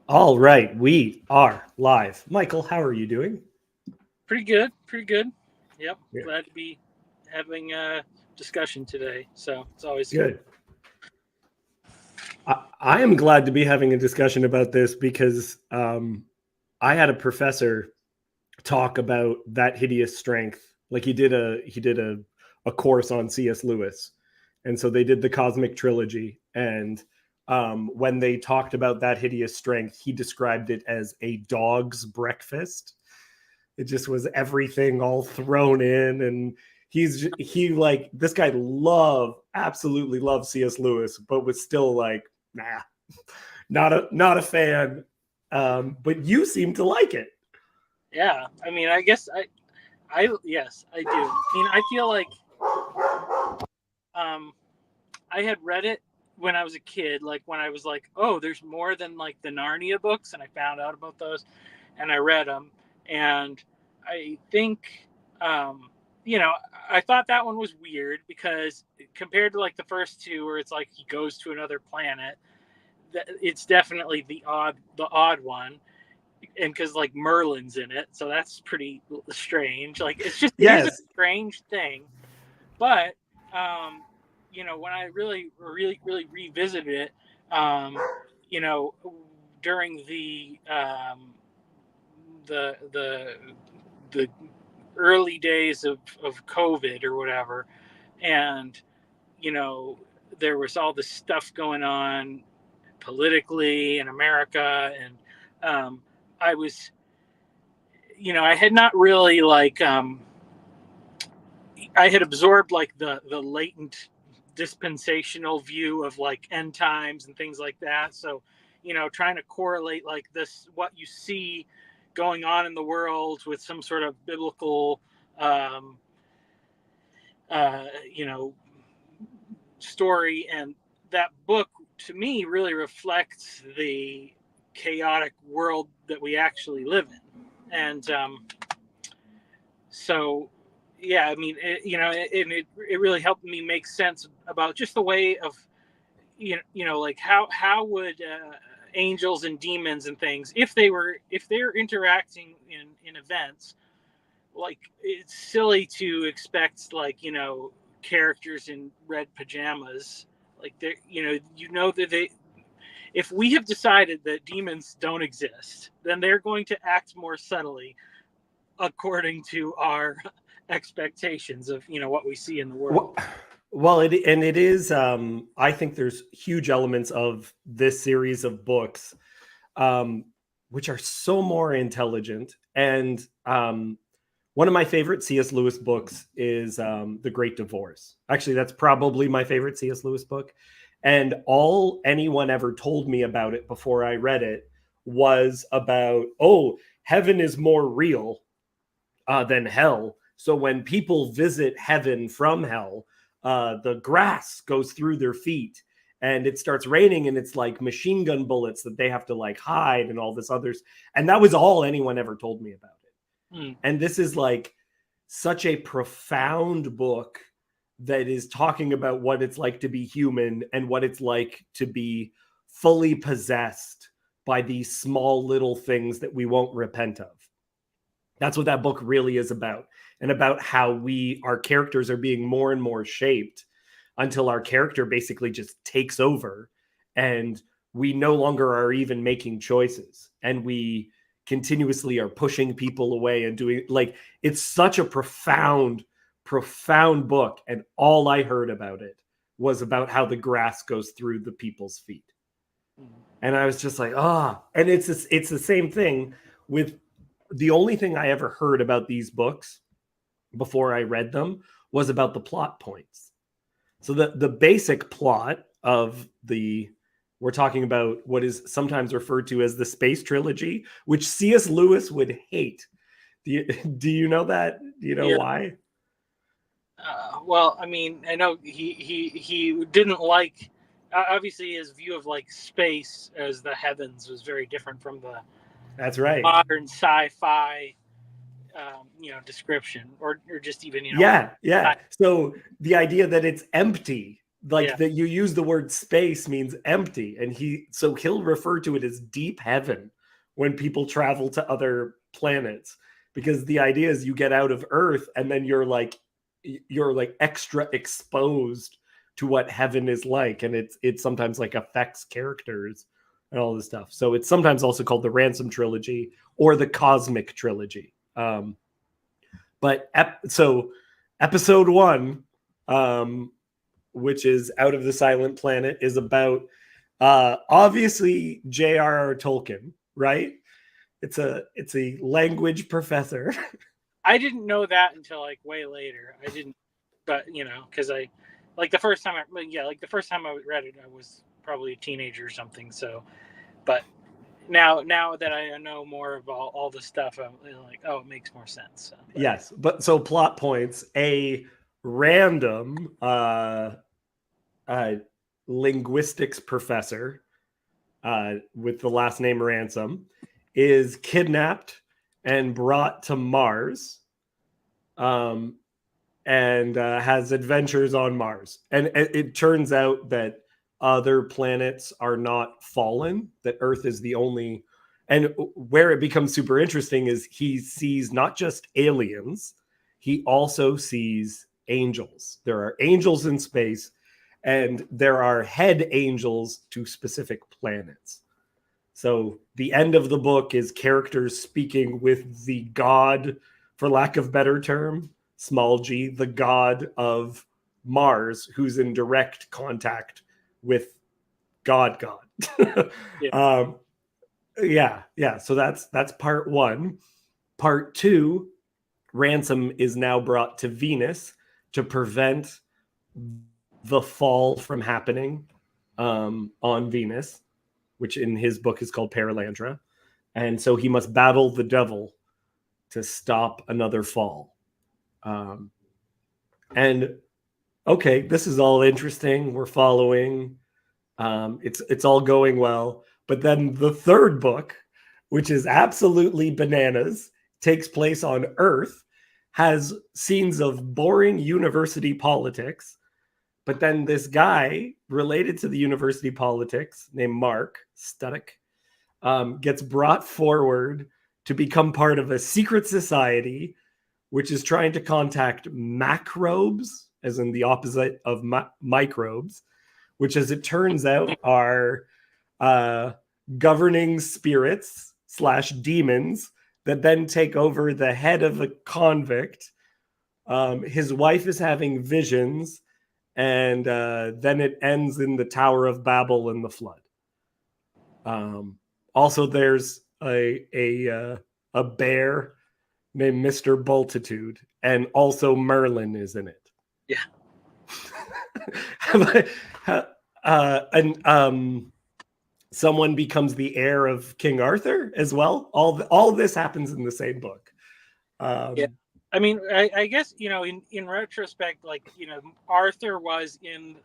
All right, we are live. Michael, how are you doing? Pretty good, pretty good. Yep, Yeah. glad to be having a discussion today. So it's always good. Good. I am glad to be having a discussion about this because I had a professor talk about That Hideous Strength. Like he did a course on C.S. Lewis, and so they did the Cosmic Trilogy. And when they talked about That Hideous Strength, he described it as a dog's breakfast. It just was everything all thrown in, and he like this guy absolutely loved C.S. Lewis, but was still like, nah, not a fan. But you seem to like it. Yeah, I mean, I guess yes, I do. I mean, I feel like um, I had read it when I was a kid, like when I was like, oh, there's more than like the Narnia books, and I found out about those, and I read them, and I think, um, you know, I thought that one was weird because compared to like the first two, where it's like he goes to another planet, it's definitely the odd one, and because like Merlin's in it, so that's pretty strange. Like it is a Yes, strange thing, but when I really revisited it, um, you know, during the the early days of COVID or whatever, and you know there was all this stuff going on politically in America, and I was, I had not really like I had absorbed like the latent dispensational view of like end times and things like that. So, trying to correlate like this, what you see going on in the world with some sort of biblical, um, uh, you know, story. And that book to me really reflects the chaotic world that we actually live in. And so yeah, I mean, it really helped me make sense about just the way of, like how would angels and demons and things, if they're interacting in events, like it's silly to expect like, characters in red pajamas, like they're, that they, if we have decided that demons don't exist, then they're going to act more subtly according to our expectations of, what we see in the world. well, well, it is. I think there's huge elements of this series of books, um, which are so more intelligent. And one of my favorite C.S. Lewis books is The Great Divorce. Actually, that's probably my favorite C.S. Lewis book. And all anyone ever told me about it before I read it was about, oh, heaven is more real than hell. So when people visit heaven from hell, the grass goes through their feet and it starts raining and it's like machine gun bullets that they have to like hide and all this others. And that was all anyone ever told me about it. Mm. And this is like such a profound book that is talking about what it's like to be human and what it's like to be fully possessed by these small little things that we won't repent of. That's what that book really is about, and about how our characters are being more and more shaped until our character basically just takes over, and we no longer are even making choices, and we continuously are pushing people away and doing like it's such a profound book. And all I heard about it was about how the grass goes through the people's feet. And I was just like, and it's the same thing with the only thing I ever heard about these books before I read them was about the plot points. So the basic plot of the we're talking about what is sometimes referred to as the space trilogy, which C.S. Lewis would hate. Do you know that? Do you know Yeah. why? Well, I mean, I know he didn't like. Obviously, his view of like space as the heavens was very different from the That's right. modern sci-fi, description, or just even Yeah. So the idea that it's empty, like that you use the word space means empty, and he'll refer to it as deep heaven when people travel to other planets, because the idea is you get out of Earth and then you're like extra exposed to what heaven is like, and it sometimes like affects characters and all this stuff. So it's sometimes also called the Ransom trilogy or the Cosmic trilogy. So episode 1, which is Out of the Silent Planet, is about obviously J.R.R. Tolkien, right? It's a language professor. I didn't know that until like way later. I didn't, but because I like the first time I read it, I was probably a teenager or something. So, but now that I know more about all the stuff, I'm like, oh, it makes more sense. So, yes, but so plot points: a random linguistics professor with the last name Ransom is kidnapped and brought to Mars, and has adventures on Mars. And it turns out that other planets are not fallen, that Earth is the only. And where it becomes super interesting is he sees not just aliens, he also sees angels. There are angels in space, and there are head angels to specific planets. So the end of the book is characters speaking with the god, for lack of better term, small g, the god of Mars, who's in direct contact with God. yeah. Yeah. So that's part 1. Part 2, Ransom is now brought to Venus to prevent the fall from happening on Venus, which in his book is called Paralandra. And so he must battle the devil to stop another fall. And okay, this is all interesting. We're following. It's all going well. But then the third book, which is absolutely bananas, takes place on Earth, has scenes of boring university politics. But then this guy related to the university politics named Mark Studdock gets brought forward to become part of a secret society, which is trying to contact macrobes, as in the opposite of microbes, which, as it turns out, are governing spirits / demons that then take over the head of a convict. His wife is having visions, and then it ends in the Tower of Babel and the flood. Also, there's a bear named Mr. Bultitude, and also Merlin is in it. Yeah. And someone becomes the heir of King Arthur as well. All this happens in the same book. Yeah. I mean, I guess, in retrospect, like, Arthur was in.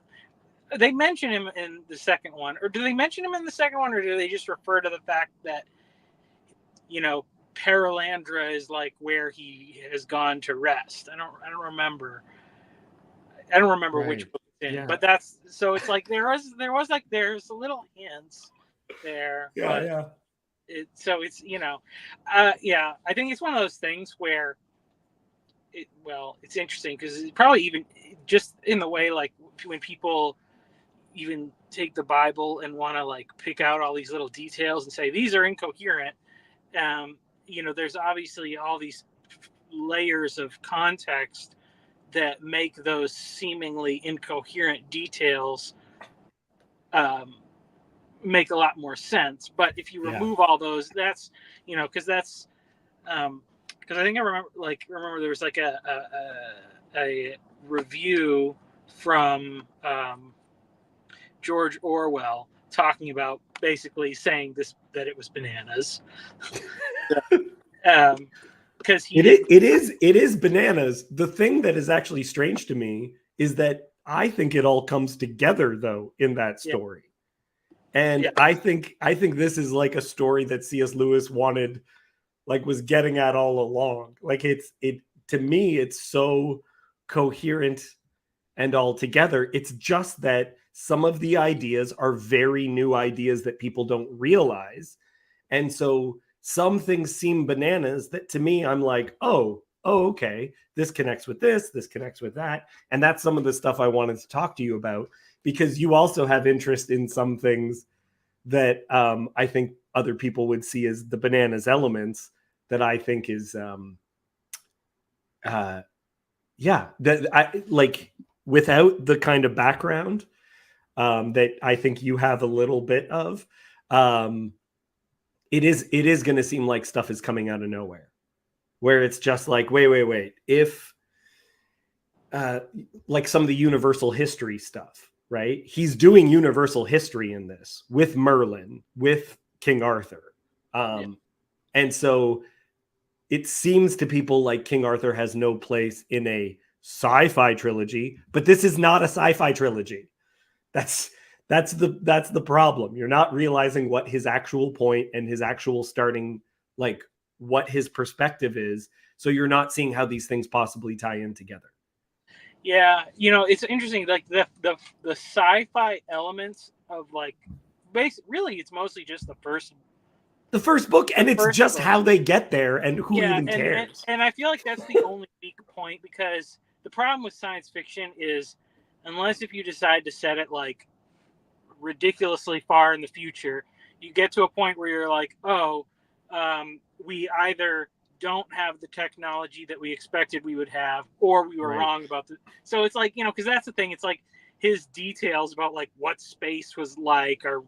They mention him in the second one, or do they mention him in the second one, or do they just refer to the fact that, Paralandra is like where he has gone to rest? I don't remember. I don't remember which book it's in, Yeah. but that's so. It's like there's a little hints there. Yeah. It's yeah. I think it's one of those things where it's interesting because it's probably even just in the way, like, when people even take the Bible and want to like pick out all these little details and say these are incoherent. There's obviously all these layers of context that make those seemingly incoherent details make a lot more sense. But if you remove all those, that's because that's because I think I remember there was like a review from George Orwell talking about basically saying that it was bananas. Because it is bananas. The thing that is actually strange to me is that I think it all comes together though in that story. And I think this is like a story that C.S. Lewis wanted, like, was getting at all along. Like, to me, it's so coherent and all together. It's just that some of the ideas are very new ideas that people don't realize. And so some things seem bananas that to me, I'm like, okay, this connects with this connects with that. And that's some of the stuff I wanted to talk to you about, because you also have interest in some things that I think other people would see as the bananas elements that I think is, that I like without the kind of background that I think you have a little bit of. It is going to seem like stuff is coming out of nowhere, where it's just like, wait. If like some of the universal history stuff, right? He's doing universal history in this with Merlin, with King Arthur. And so it seems to people like King Arthur has no place in a sci-fi trilogy, but this is not a sci-fi trilogy. That's the problem. You're not realizing what his actual point and his actual starting, like what his perspective is. So you're not seeing how these things possibly tie in together. Yeah, it's interesting. Like the sci-fi elements of like, really, it's mostly just the first book, and it's just book. how they get there, and who even cares. And I feel like that's the only weak point, because the problem with science fiction is, unless if you decide to set it like ridiculously far in the future, you get to a point where you're like, we either don't have the technology that we expected we would have, or we were wrong about the. So it's like, because that's the thing. It's like his details about like what space was like are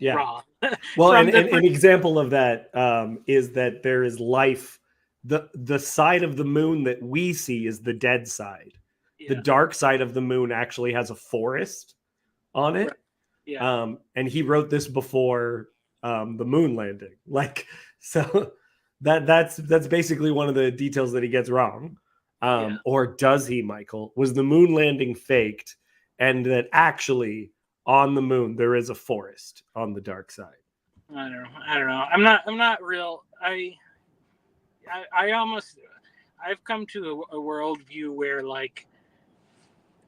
wrong. Well, and an example of that is that there is life. The side of the moon that we see is the dead side. The dark side of the moon actually has a forest on it. And he wrote this before the moon landing. Like, so that's basically one of the details that he gets wrong. Or does he, Michael? Was the moon landing faked, and that actually on the moon there is a forest on the dark side? I don't know. I'm not real. I've come to a worldview where like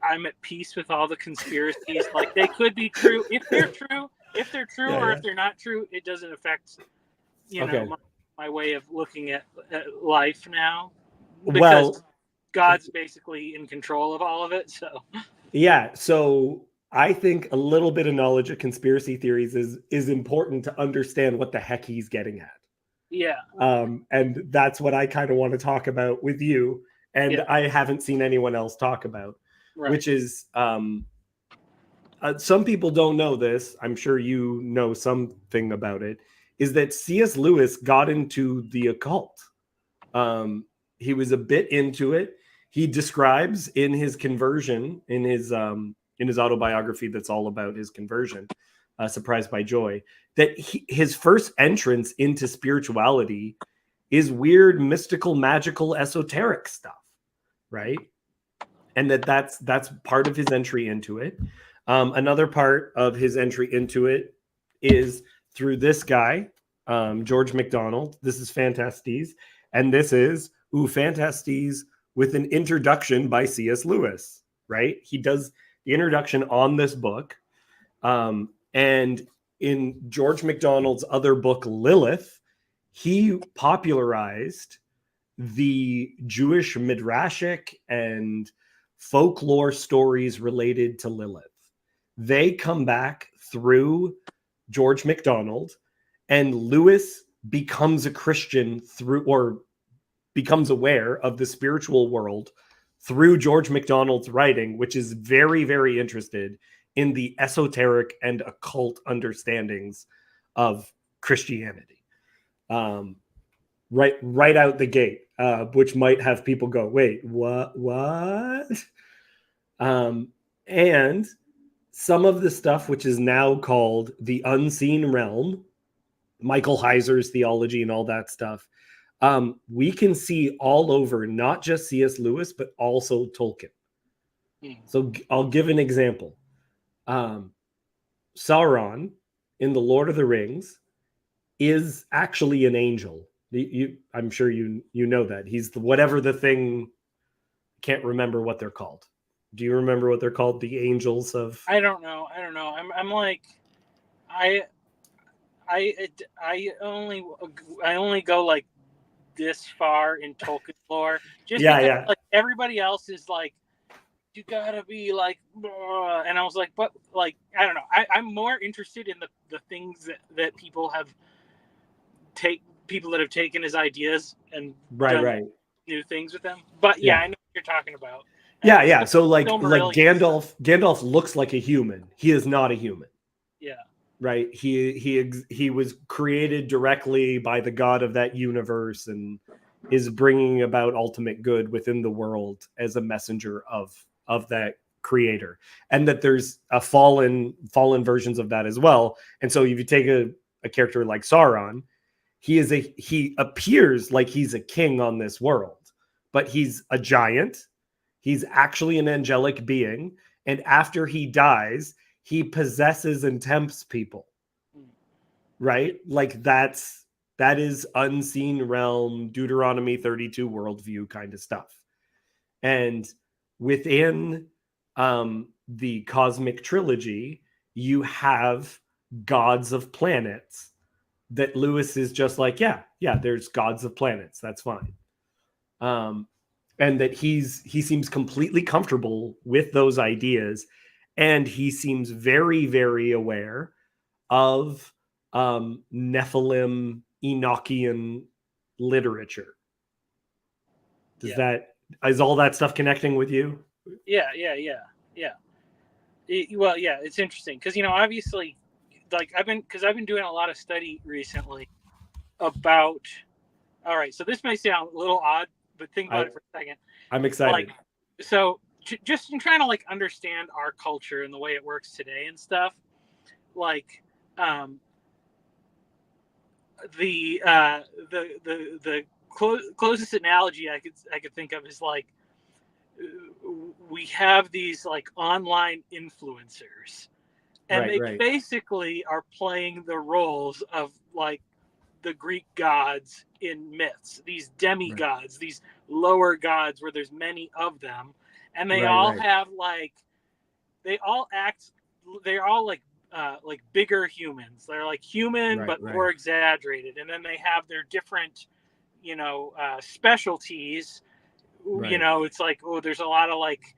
I'm at peace with all the conspiracies. Like, they could be true. If they're true, or if they're not true, it doesn't affect my way of looking at life now, because God's basically in control of all of it. So I think a little bit of knowledge of conspiracy theories is important to understand what the heck he's getting at. And that's what I kind of want to talk about with you, and I haven't seen anyone else talk about. Which is, some people don't know this, I'm sure you know something about it, is that C.S. Lewis got into the occult. He was a bit into it. He describes in his conversion, in his autobiography that's all about his conversion, Surprised by Joy, that his first entrance into spirituality is weird, mystical, magical, esoteric stuff, right? And that's part of his entry into it. Another part of his entry into it is through this guy, George MacDonald. This is Phantastes, and this is Phantastes with an introduction by C.S. Lewis, right? He does the introduction on this book. And in George MacDonald's other book, Lilith, he popularized the Jewish midrashic and folklore stories related to Lilith. They come back through George MacDonald, and Lewis becomes a Christian or becomes aware of the spiritual world through George MacDonald's writing, which is very, very interested in the esoteric and occult understandings of Christianity. Right out the gate, which might have people go, wait, what? And some of the stuff which is now called the unseen realm, Michael Heiser's theology and all that stuff, we can see all over, not just C.S. Lewis, but also Tolkien. So I'll give an example. Sauron in The Lord of the Rings is actually an angel. I'm sure you know that. He's whatever the thing, can't remember what they're called. Do you remember what they're called? The angels of... I don't know. I'm like, I I only go like this far in Tolkien lore, just Yeah, because yeah. like everybody else is like, you gotta be like, "Bruh," and I was like, but like, I don't know. I'm more interested in the things that people have people that have taken his ideas and Right, done right. new things with them. But yeah, Yeah. I know what you're talking about. Yeah, The yeah. So like Silmarillion stuff. Gandalf looks like a human. He is not a human. Yeah. Right? He was created directly by the god of that universe and is bringing about ultimate good within the world as a messenger of that creator. And that there's a fallen versions of that as well. And so if you take a character like Sauron, he appears like he's a king on this world, but he's a giant. He's actually an angelic being, and after he dies, he possesses and tempts people. Right? Like that is unseen realm, Deuteronomy 32 worldview kind of stuff. And within the cosmic trilogy, you have gods of planets that Lewis is just like, yeah, there's gods of planets. That's fine. And that he seems completely comfortable with those ideas, and he seems very, very aware of Nephilim Enochian literature. Is all that stuff connecting with you? Yeah. Well, yeah, it's interesting because obviously, like I've been doing a lot of study recently about. All right, so this may sound a little odd, but think about it for a second. I'm excited. Like, so just in trying to like understand our culture and the way it works today and stuff, like, the closest analogy I could think of is like, we have these like online influencers, and they basically are playing the roles of like the Greek gods in myths, these demigods, these lower gods where there's many of them, and they all have like, they all act, they're all like bigger humans. They're like human but more exaggerated, and then they have their different specialties. It's like, oh, there's a lot of like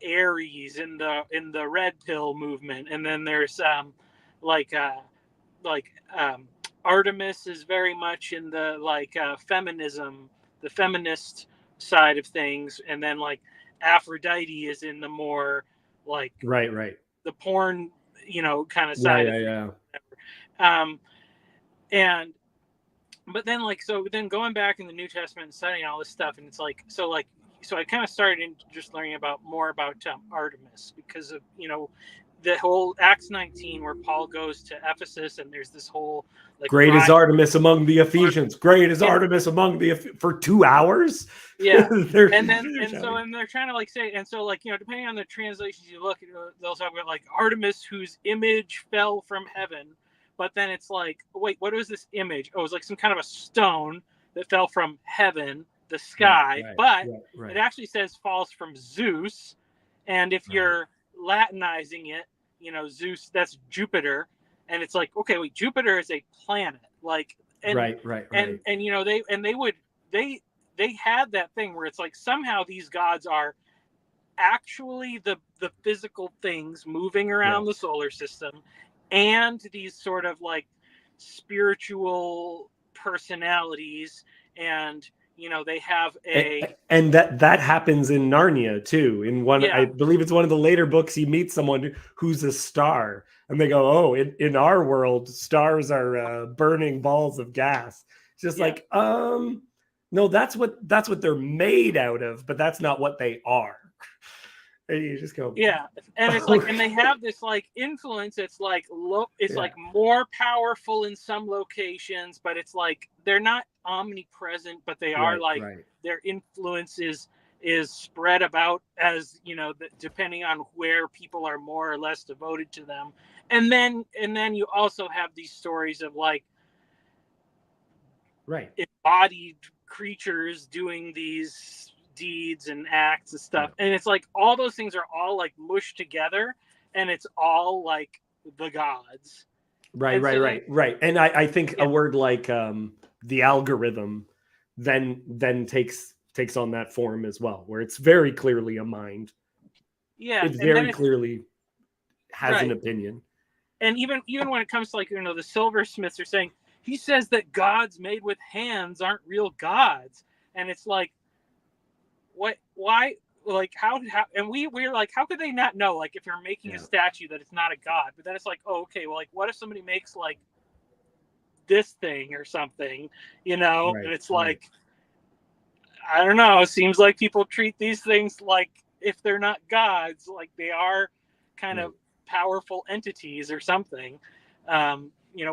Aries in the red pill movement, and then there's like Artemis is very much in the like feminism, the feminist side of things, and then like Aphrodite is in the more like the porn kind of side of things. And but then like, so then going back in the New Testament and studying all this stuff, and it's like, so I kind of started just learning more about Artemis, because of the whole Acts 19 where Paul goes to Ephesus, and there's this whole like, great is Artemis among the Ephesians. Great is Artemis among the for 2 hours. Yeah. and they're trying to like say, and so like, depending on the translations you look at, they'll talk about like Artemis whose image fell from heaven. But then it's like, wait, what was this image? Oh, it was like some kind of a stone that fell from heaven, the sky. It actually says falls from Zeus. And if you're Latinizing it, Zeus, that's Jupiter. And it's like, okay, wait, Jupiter is a planet. Like, and they had that thing where it's like, somehow these gods are actually the physical things moving around the solar system, and these sort of like spiritual personalities, and they have and that happens in Narnia too. In one, I believe it's one of the later books, he meets someone who's a star, and they go, oh, in our world stars are burning balls of gas. It's just like, no, that's what they're made out of, but that's not what they are. And you just go, and it's like, and they have this like influence. It's like like more powerful in some locations, but it's like they're not omnipresent, but they are like their influence is spread about, as depending on where people are more or less devoted to them. And then you also have these stories of like embodied creatures doing these deeds and acts and stuff. And it's like all those things are all like mushed together, and it's all like the gods. Right. And I think a word like the algorithm then takes on that form as well, where it's very clearly a mind. Yeah. It very clearly has an opinion. And even when it comes to like, the silversmiths are saying, he says that gods made with hands aren't real gods. And it's like, what, why, like, how and we're like, how could they not know, like, if you're making a statue that it's not a god? But then it's like, oh, okay, well, like, what if somebody makes like this thing or something, and it's like, I don't know, it seems like people treat these things like, if they're not gods, like they are kind of powerful entities or something.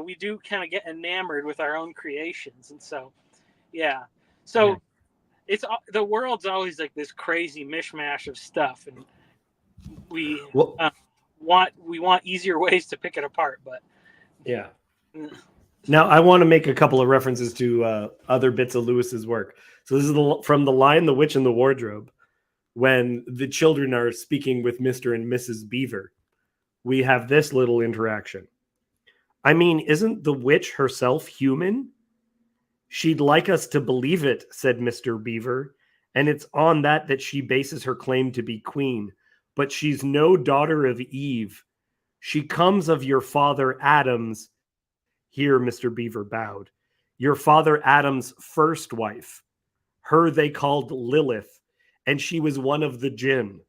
We do kind of get enamored with our own creations. And so, it's the world's always like this crazy mishmash of stuff, and we want easier ways to pick it apart. But now I want to make a couple of references to other bits of Lewis's work. So this is from The Lion, the Witch, and the Wardrobe, when the children are speaking with Mr. and Mrs. Beaver. We have this little interaction. I mean, isn't the witch herself human? She'd like us to believe it, said Mr. Beaver, and it's on that she bases her claim to be queen. But she's no daughter of Eve. She comes of your father Adam's. Here, Mr. Beaver bowed. Your father Adam's first wife. Her they called Lilith, and she was one of the jinn.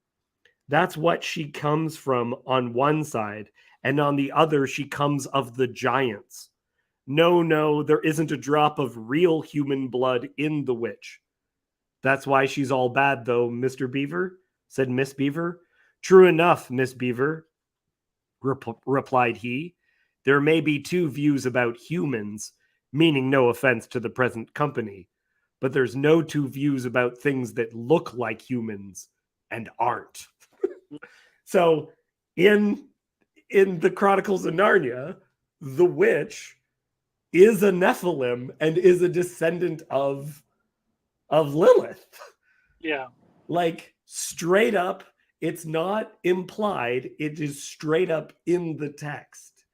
That's what she comes from on one side, and on the other she comes of the giants. No, there isn't a drop of real human blood in the witch. That's why she's all bad, though, Mr. Beaver, said Miss Beaver. True enough, Miss Beaver, replied he. There may be two views about humans, meaning no offense to the present company, but there's no two views about things that look like humans and aren't. So in the Chronicles of Narnia, the witch is a Nephilim and is a descendant of Lilith. Yeah. Like, straight up, it's not implied, it is straight up in the text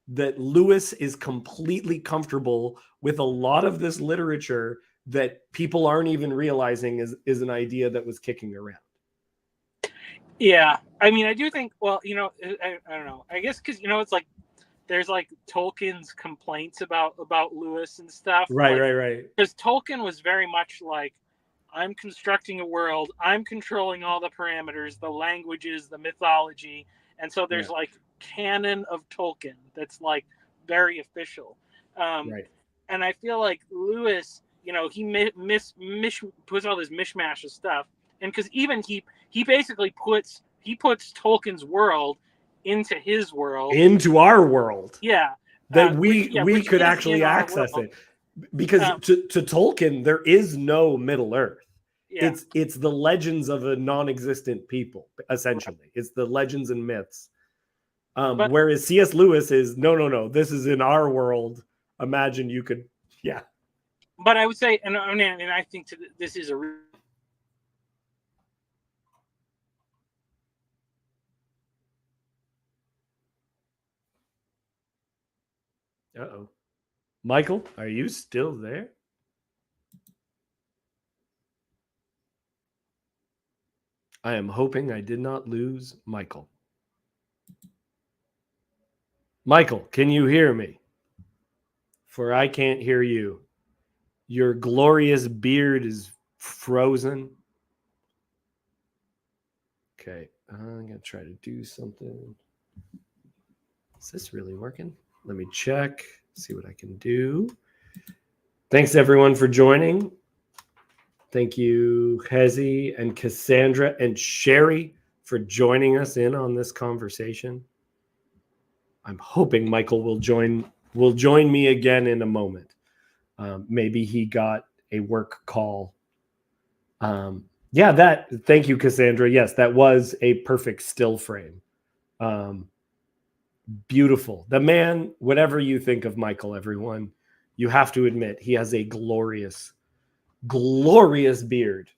that Lewis is completely comfortable with a lot of this literature that people aren't even realizing is an idea that was kicking around. Yeah. I mean, I do think, well, I don't know. I guess because, it's like, there's like Tolkien's complaints about Lewis and stuff. Right. Because Tolkien was very much like, I'm constructing a world, I'm controlling all the parameters, the languages, the mythology. And so there's like canon of Tolkien that's like very official. Right. And I feel like Lewis, he puts all this mishmash of stuff. And because even he basically puts Tolkien's world into his world, into our world. Yeah. That we could actually access it. Because to Tolkien, there is no Middle Earth. Yeah. It's the legends of a non-existent people, essentially. Right. It's the legends and myths. Whereas C.S. Lewis is, no, this is in our world. Imagine you could, But I would say, and I think this is a Uh-oh. Michael, are you still there? I am hoping I did not lose Michael. Michael, can you hear me? For I can't hear you. Your glorious beard is frozen. Okay, I'm going to try to do something. Is this really working? Let me check, see what I can do. Thanks, everyone, for joining. Thank you, Hezi and Cassandra and Sherry, for joining us in on this conversation. I'm hoping Michael will join me again in a moment. Maybe he got a work call. Thank you, Cassandra. Yes, that was a perfect still frame. Beautiful. The man, whatever you think of Michael, everyone, you have to admit he has a glorious, glorious beard.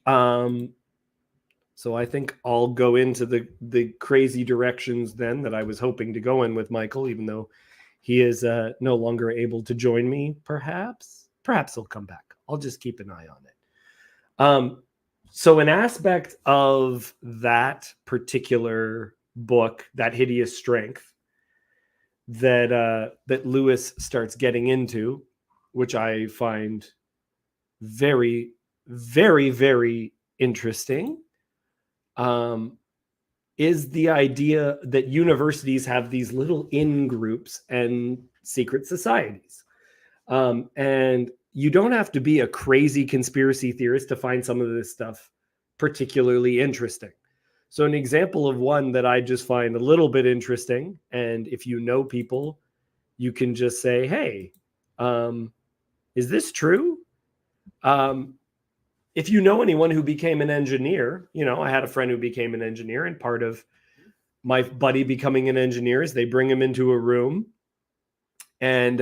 So I think I'll go into the crazy directions then that I was hoping to go in with Michael, even though he is no longer able to join me. Perhaps he'll come back. I'll just keep an eye on it. So an aspect of that particular book, That Hideous Strength, that Lewis starts getting into, which I find very, very, very interesting, is the idea that universities have these little in-groups and secret societies. And you don't have to be a crazy conspiracy theorist to find some of this stuff particularly interesting. So an example of one that I just find a little bit interesting, and if you know people, you can just say, hey, is this true? If you know anyone who became an engineer, I had a friend who became an engineer, and part of my buddy becoming an engineer is they bring him into a room, and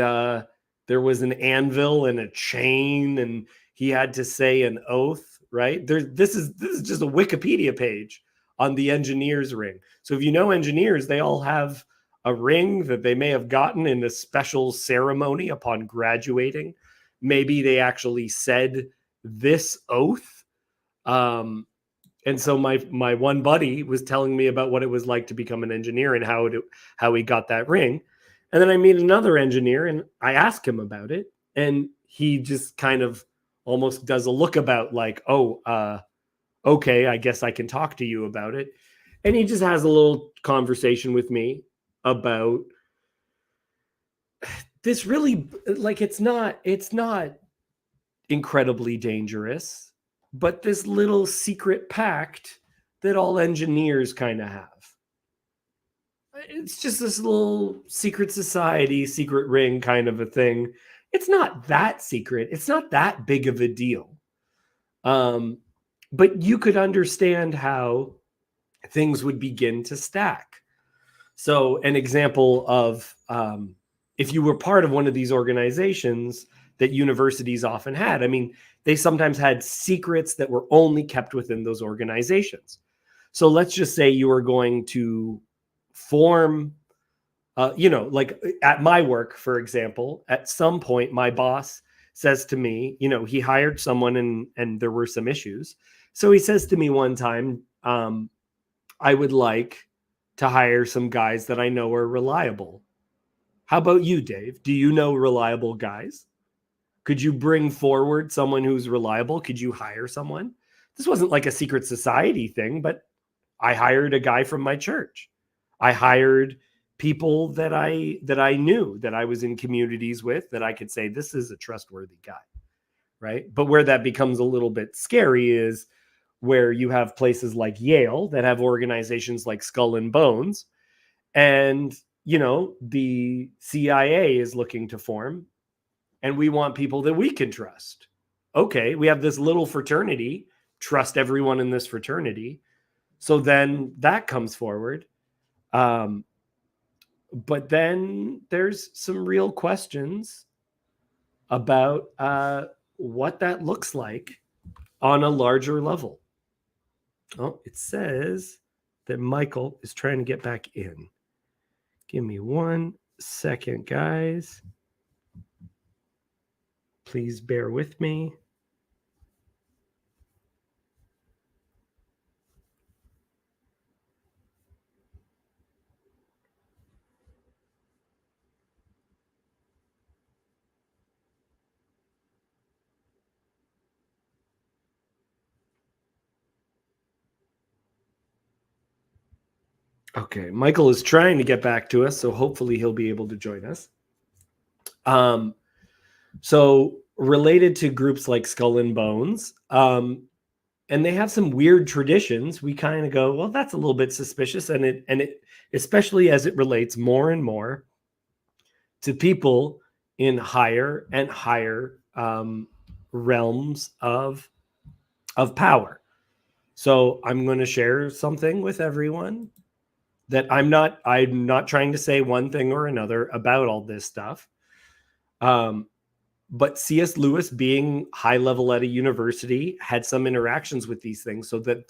there was an anvil and a chain, and he had to say an oath, right? This is just a Wikipedia page on the engineer's ring. So if you know engineers, they all have a ring that they may have gotten in a special ceremony upon graduating. Maybe they actually said this oath. And so my one buddy was telling me about what it was like to become an engineer and how he got that ring. And then I meet another engineer and I ask him about it, and he just kind of almost does a look about like, okay, I guess I can talk to you about it. And he just has a little conversation with me about this. Really, like, it's not incredibly dangerous, but this little secret pact that all engineers kind of have. It's just this little secret society, secret ring kind of a thing. It's not that secret. It's not that big of a deal. But you could understand how things would begin to stack. So an example of if you were part of one of these organizations that universities often had, I mean, they sometimes had secrets that were only kept within those organizations. So let's just say you were going to form, like at my work, for example, at some point, my boss says to me, he hired someone and there were some issues. So he says to me one time, I would like to hire some guys that I know are reliable. How about you, Dave? Do you know reliable guys? Could you bring forward someone who's reliable? Could you hire someone? This wasn't like a secret society thing, but I hired a guy from my church. I hired people that I knew, that I was in communities with, that I could say, this is a trustworthy guy, right? But where that becomes a little bit scary is where you have places like Yale that have organizations like Skull and Bones, and the CIA is looking to form, and we want people that we can trust. Okay, we have this little fraternity, trust everyone in this fraternity. So then that comes forward. But then there's some real questions about what that looks like on a larger level. Oh, it says that Michael is trying to get back in. Give me 1 second, guys. Please bear with me. Okay, Michael is trying to get back to us, so hopefully he'll be able to join us. So related to groups like Skull and Bones, and they have some weird traditions, we kind of go, well, that's a little bit suspicious, and it especially as it relates more and more to people in higher and higher realms of power. So I'm going to share something with everyone that I'm not trying to say one thing or another about all this stuff. but C.S. Lewis, being high level at a university, had some interactions with these things, so that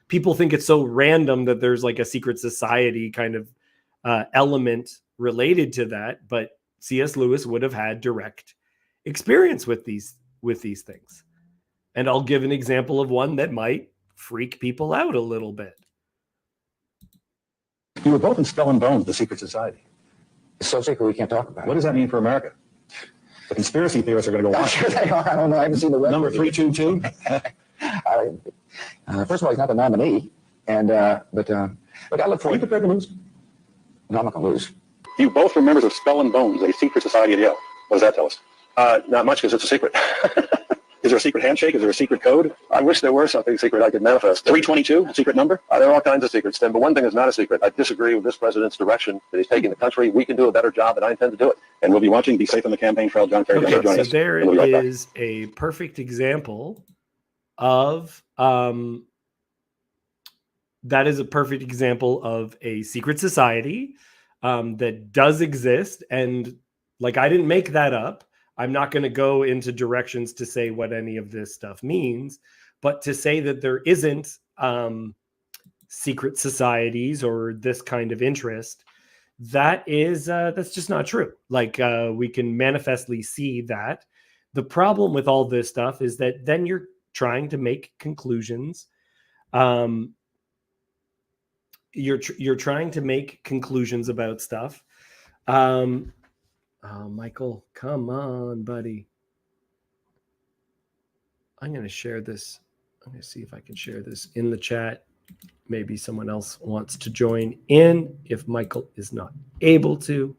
people think it's so random that there's like a secret society kind of element related to that. But C.S. Lewis would have had direct experience with these things. And I'll give an example of one that might freak people out a little bit. You were both in Skull and Bones, the secret society. It's so secret we can't talk about it. What does that mean for America? The conspiracy theorists are going to go I'm on. sure they are. I don't know. I haven't seen the record. Number 322? First of all, he's not the nominee. And, but I look Are you forward. prepared to lose? No, I'm not going to lose. You both were members of Skull and Bones, a secret society at Yale. What does that tell us? Not much, because it's a secret. Is there a secret handshake? Is there a secret code? I wish there were something secret I could manifest. 322, a secret number? There are all kinds of secrets, Tim, but one thing is not a secret. I disagree with this president's direction that he's taking the country. We can do a better job, and I intend to do it. And we'll be watching. Be safe on the campaign trail. John Kerry. Okay, Join so us. there We'll be right back. is a perfect example of that is a perfect example of a secret society that does exist. And like, I didn't make that up. I'm not going to go into directions to say what any of this stuff means, but to say that there isn't secret societies or this kind of interest, that is that's just not true. Like, we can manifestly see that. The problem with all this stuff is that then you're trying to make conclusions. You're trying to make conclusions about stuff. Oh, Michael, come on, buddy. I'm going to share this. I'm going to see if I can share this in the chat. Maybe someone else wants to join in if Michael is not able to.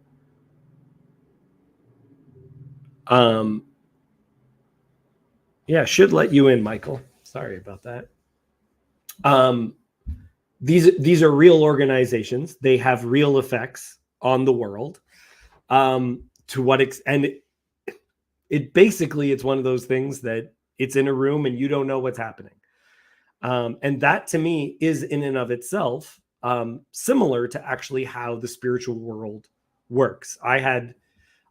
Yeah, should let you in, Michael. Sorry about that. These are real organizations. They have real effects on the world. To what extent? It basically, it's one of those things that it's in a room and you don't know what's happening. And that to me is in and of itself similar to actually how the spiritual world works. I had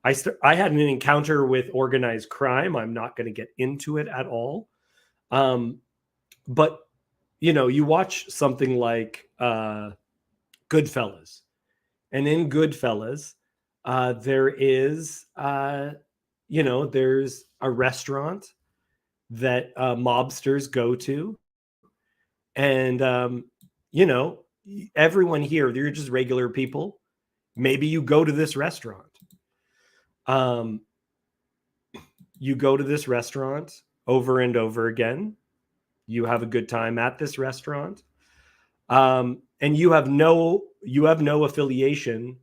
an encounter with organized crime. I'm not going to get into it at all. But you watch something like Goodfellas, and in Goodfellas, there is, there's a restaurant that mobsters go to. And, everyone here, they're just regular people. Maybe you go to this restaurant. You go to this restaurant over and over again. You have a good time at this restaurant. And you have no affiliation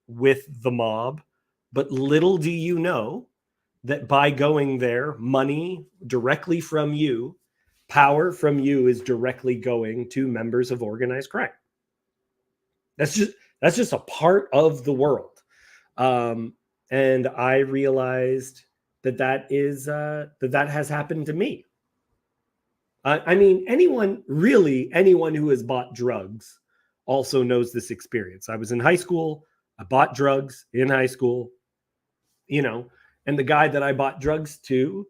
with the mob, but little do you know that by going there, money directly from you, power from you, is directly going to members of organized crime. That's just a part of the world. And I realized that has happened to me. I mean, anyone who has bought drugs also knows this experience. I was in high school. I bought drugs in high school, and the guy that I bought drugs from,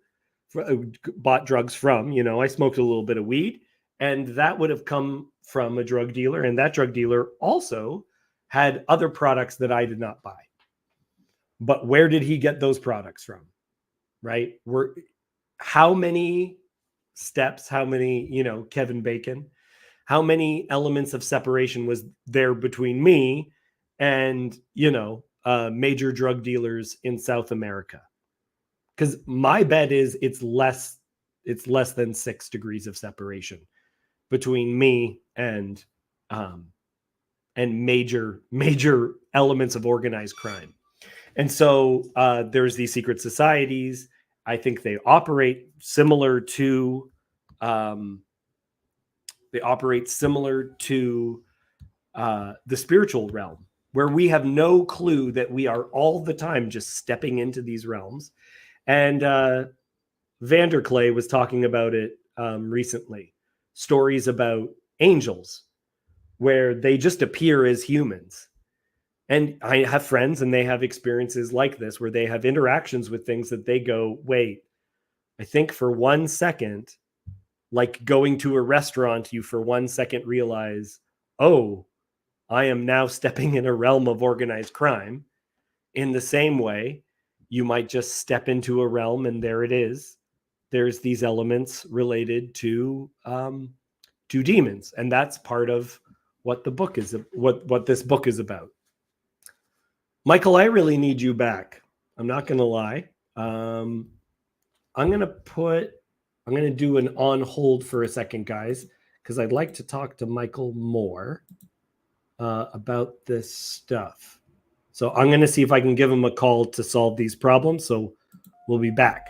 I smoked a little bit of weed, and that would have come from a drug dealer. And that drug dealer also had other products that I did not buy. But where did he get those products from? Right? How many steps, how many, Kevin Bacon, how many elements of separation was there between me and, major drug dealers in South America? Because my bet is it's less than 6 degrees of separation between me and major elements of organized crime. And so there's these secret societies. I think they operate similar to the spiritual realm, where we have no clue that we are all the time just stepping into these realms. And Vanderklay was talking about it recently. Stories about angels where they just appear as humans. And I have friends and they have experiences like this where they have interactions with things that they go, wait, I think for 1 second, like going to a restaurant, you for 1 second realize, oh, I am now stepping in a realm of organized crime. In the same way, you might just step into a realm and there it is. There's these elements related to demons, and that's part of what the book is, what this book is about. Michael, I really need you back. I'm not going to lie. I'm going to do an on hold for a second, guys, because I'd like to talk to Michael more about this stuff. So I'm going to see if I can give him a call to solve these problems. So we'll be back.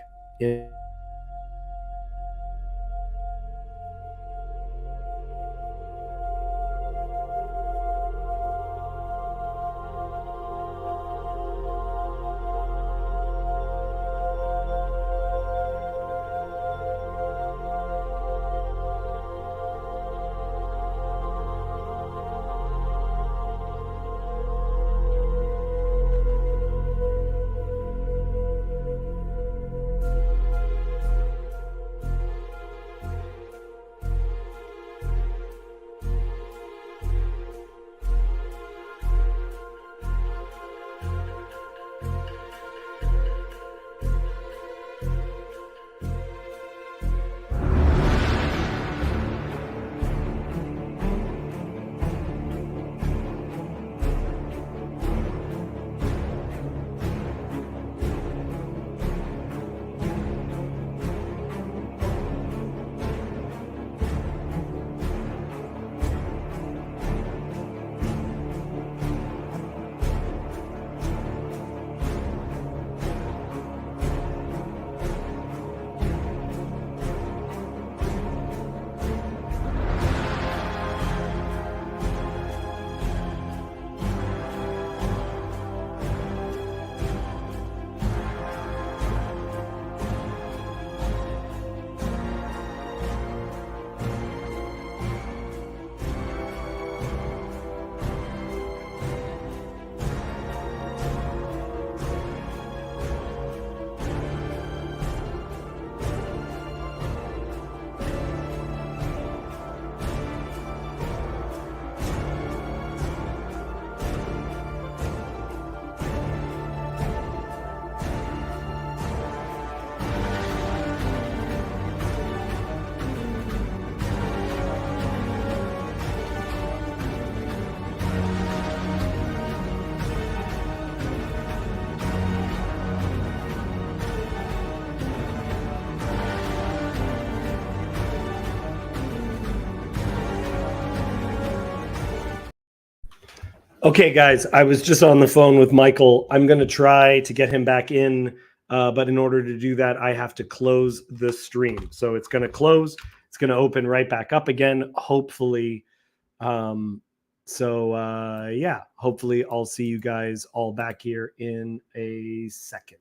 Okay, guys, I was just on the phone with Michael. I'm going to try to get him back in, but in order to do that, I have to close the stream. So it's going to close. It's going to open right back up again, hopefully. Yeah, hopefully I'll see you guys all back here in a second.